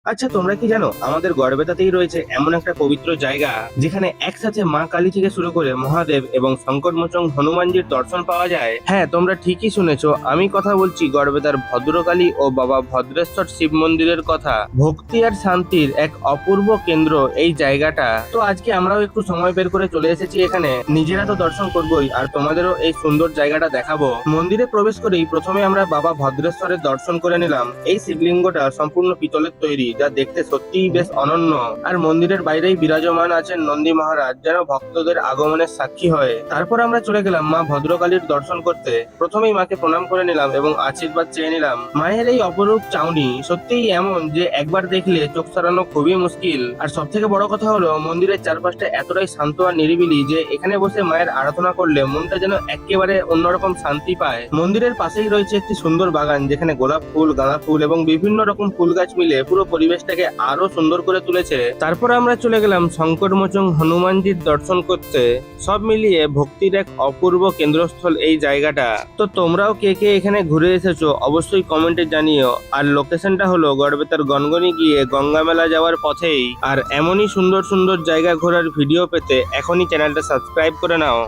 আচ্ছা, তোমরা কি জানো আমাদের গড়বেতাতেই রয়েছে এমন একটা পবিত্র জায়গা যেখানে একসাথে মা কালী থেকে শুরু করে মহাদেব এবং সংকটমোচন হনুমানজির দর্শন পাওয়া যায়? হ্যাঁ, তোমরা ঠিকই শুনেছো, আমি কথা বলছি গড়বেতার ভদ্রকালী ও বাবা ভদ্রেশ্বর শিব মন্দিরের কথা। ভক্তি আর শান্তির এক অপূর্ব কেন্দ্র এই জায়গাটা। তো আজকে আমরাও একটু সময় বের করে চলে এসেছি এখানে। নিজেরা তো দর্শন করবোই, আর তোমাদেরও এই সুন্দর জায়গাটা দেখাবো। মন্দিরে প্রবেশ করেই প্রথমে আমরা বাবা ভদ্রেশ্বরের দর্শন করে নিলাম। এই শিবলিঙ্গটা সম্পূর্ণ পিতলের তৈরি, যা দেখতে সত্যিই বেশ অনন্য। আর মন্দিরের বাইরেই বিরাজমান আছেন নন্দী মহারাজ, যেন ভক্তদের আগমনের সাক্ষী হয়ে। তারপর আমরা চলে গেলাম মা ভদ্রকালীর দর্শন করতে। প্রথমেই মাকে প্রণাম করে নিলাম এবং আশীর্বাদ চেয়ে নিলাম। মায়ের এই অপরূপ চাউনি সত্যিই এমন যে একবার দেখলে চোখ সরানো খুবই মুশকিল। আর সব থেকে বড় কথা হলো, মন্দিরের চারপাশটা এতটাই শান্ত আর নিরিবিলি যে এখানে বসে মায়ের আরাধনা করলে মনটা যেন একেবারে অন্যরকম শান্তি পায়। মন্দিরের পাশেই রয়েছে একটি সুন্দর বাগান, যেখানে গোলাপ ফুল, গাঁদা ফুল এবং বিভিন্ন রকম ফুল গাছ মিলে পুরো পরিবেশটাকে আরো সুন্দর করে তুলেছে। তারপর আমরা চলে গেলাম সংকটমোচন হনুমানজির দর্শন করতে। সব মিলিয়ে ভক্তির এক অপূর্ব কেন্দ্রস্থল এই জায়গাটা। তো তোমরাও কে কে এখানে ঘুরে এসেছো অবশ্যই কমেন্টে জানিও। আর লোকেশনটা হলো গড়বেতার গনগনি গিয়ে গঙ্গা মেলা যাওয়ার পথেই। আর এমনই সুন্দর সুন্দর জায়গা ঘোরার ভিডিও পেতে এখনই চ্যানেলটা সাবস্ক্রাইব করে নাও।